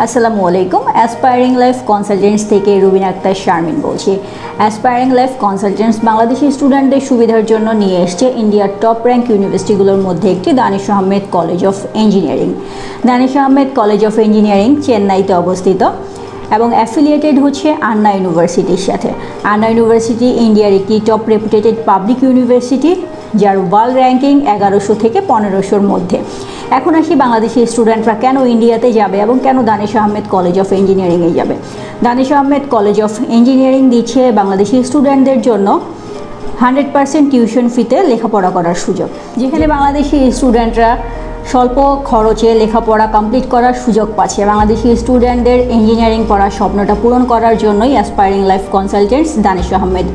আসসালামু আলাইকুম। Aspiring life consultants থেকে রুবিনা আক্তার শারমিন বলছি। অ্যাসপায়ারিং লাইফ কনসালটেন্টস বাংলাদেশি স্টুডেন্টদের সুবিধার জন্য নিয়ে এসছে ইন্ডিয়ার টপ র্যাঙ্ক ইউনিভার্সিটিগুলোর মধ্যে একটি Danish Ahmed college of engineering. Danish Ahmed college of engineering চেন্নাইতে অবস্থিত এবং অ্যাফিলিয়েটেড হচ্ছে আন্না ইউনিভার্সিটির সাথে। আন্না ইউনিভার্সিটি ইন্ডিয়ার একটি টপ রেপুটেটেড পাবলিক ইউনিভার্সিটি, যার ওয়ার্ল্ড র্যাঙ্কিং 1100 থেকে 1500-র মধ্যে। এখন আসি বাংলাদেশি স্টুডেন্টরা কেন ইন্ডিয়াতে যাবে এবং কেন দানিশ আহমেদ কলেজ অফ ইঞ্জিনিয়ারিংয়ে যাবে। Danish Ahmed college of engineering দিচ্ছে বাংলাদেশি স্টুডেন্টদের জন্য 100% টিউশন ফিতে লেখাপড়া করার সুযোগ, যেখানে বাংলাদেশি স্টুডেন্টরা স্বল্প খরচে লেখাপড়া কমপ্লিট করার সুযোগ পাচ্ছে। বাংলাদেশি স্টুডেন্টদের ইঞ্জিনিয়ারিং পড়ার স্বপ্নটা পূরণ করার জন্যই aspiring life consultants Danish Ahmed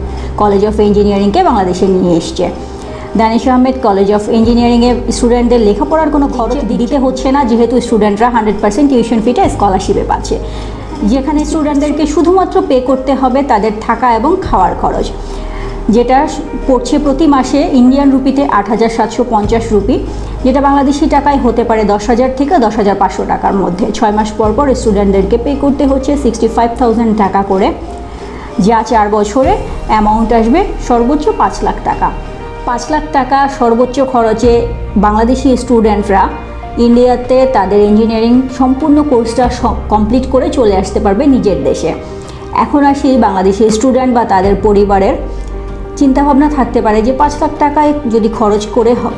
college of ইঞ্জিনিয়ারিংকে বাংলাদেশে নিয়ে এসছে। দানিশ আহমেদ কলেজ অফ ইঞ্জিনিয়ারিংয়ে স্টুডেন্টদের লেখাপড়ার কোনো খরচ দিতে হচ্ছে না, যেহেতু স্টুডেন্টরা 100% টিউশন ফিটা স্কলারশিপে পাচ্ছে, যেখানে স্টুডেন্টদেরকে শুধুমাত্র পে করতে হবে তাদের থাকা এবং খাওয়ার খরচ, যেটা পড়ছে প্রতি মাসে ইন্ডিয়ান রুপিতে 8750 রুপি, যেটা বাংলাদেশি টাকায় হতে পারে 10,000 থেকে 10,500 টাকার মধ্যে। 6 মাস পর পর স্টুডেন্টদেরকে পে করতে হচ্ছে 65,000 টাকা করে, যা 4 বছরে অ্যামাউন্ট আসবে সর্বোচ্চ 5 লাখ টাকা। 5 লাখ টাকা সর্বোচ্চ খরচে বাংলাদেশি স্টুডেন্টরা ইন্ডিয়াতে তাদের ইঞ্জিনিয়ারিং সম্পূর্ণ কোর্সটা কমপ্লিট করে চলে আসতে পারবে নিজের দেশে। এখন আসি বাংলাদেশি স্টুডেন্ট বা তাদের পরিবারের চিন্তাভাবনা থাকতে পারে যে 5 লাখ টাকায় যদি খরচ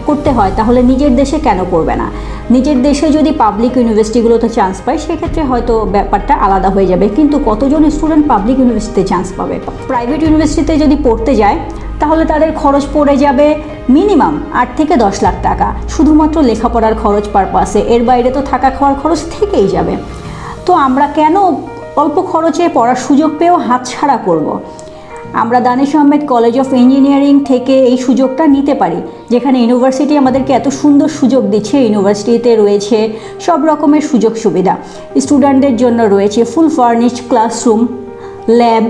করতে হয় তাহলে নিজের দেশে কেন করবে না। নিজের দেশে যদি পাবলিক ইউনিভার্সিটিগুলোতে চান্স পায় সেক্ষেত্রে হয়তো ব্যাপারটা আলাদা হয়ে যাবে, কিন্তু কতজন স্টুডেন্ট পাবলিক ইউনিভার্সিটিতে চান্স পাবে? প্রাইভেট ইউনিভার্সিটিতে যদি পড়তে যায় তাহলে তাদের খরচ পড়ে যাবে মিনিমাম 8 থেকে 10 লাখ টাকা, শুধুমাত্র লেখাপড়ার খরচ পারপাসে। এর বাইরে তো থাকা খাওয়ার খরচ থেকেই যাবে। তো আমরা কেন অল্প খরচে পড়ার সুযোগ পেয়েও হাতছাড়া করব? আমরা Danish Ahmed college of engineering থেকে এই সুযোগটা নিতে পারি, যেখানে ইউনিভার্সিটি আমাদেরকে এত সুন্দর সুযোগ দিচ্ছে। ইউনিভার্সিটিতে রয়েছে সব রকমের সুযোগ সুবিধা। স্টুডেন্টদের জন্য রয়েছে ফুল ফার্নিশড ক্লাসরুম, ল্যাব,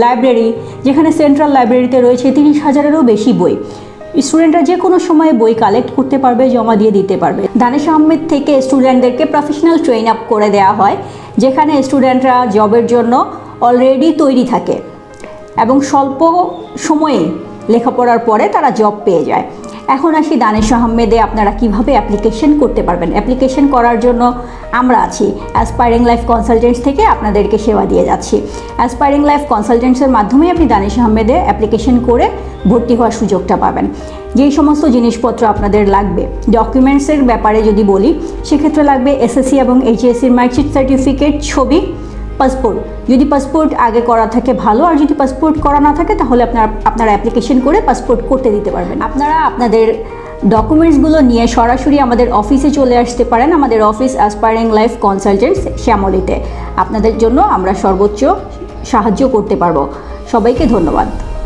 লাইব্রেরি, যেখানে সেন্ট্রাল লাইব্রেরিতে রয়েছে 30,000-এরও বেশি বই। স্টুডেন্টরা যে কোনো সময় বই কালেক্ট করতে পারবে, জমা দিয়ে দিতে পারবে। দানিশ আহমেদ থেকে স্টুডেন্টদেরকে প্রফেশনাল ট্রেন আপ করে দেওয়া হয়, যেখানে স্টুডেন্টরা জবের জন্য অলরেডি তৈরি থাকে এবং স্বল্প সময়ে লেখাপড়ার পরে তারা জব পেয়ে যায়। এখন আসি দানিশ আহমেদে আপনারা কিভাবে অ্যাপ্লিকেশন করতে পারবেন। অ্যাপ্লিকেশন করার জন্য আমরা আছি অ্যাসপায়ারিং লাইফ কনসালটেন্টস থেকে আপনাদেরকে সেবা দিয়ে যাচ্ছি। অ্যাসপায়ারিং লাইফ কনসালটেন্টসের মাধ্যমে আপনি দানিশ আহমেদে অ্যাপ্লিকেশন করে ভর্তি হওয়ার সুযোগটা পাবেন। যেই সমস্ত জিনিসপত্র আপনাদের লাগবে, ডকুমেন্টসের ব্যাপারে যদি বলি, সেক্ষেত্রে লাগবে এসএসসি এবং এইচএসসির মার্কশিট সার্টিফিকেট, ছবি, পাসপোর্ট। যদি পাসপোর্ট আগে করা থাকে ভালো, আর যদি পাসপোর্ট করা না থাকে তাহলে আপনারা অ্যাপ্লিকেশন করে পাসপোর্ট করতে দিতে পারবেন। আপনারা আপনাদের ডকুমেন্টসগুলো নিয়ে সরাসরি আমাদের অফিসে চলে আসতে পারেন। আমাদের অফিস অ্যাসপায়ারিং লাইফ কনসালটেন্টস শ্যামলীতে। আপনাদের জন্য আমরা সর্বোচ্চ সাহায্য করতে পারবো। সবাইকে ধন্যবাদ।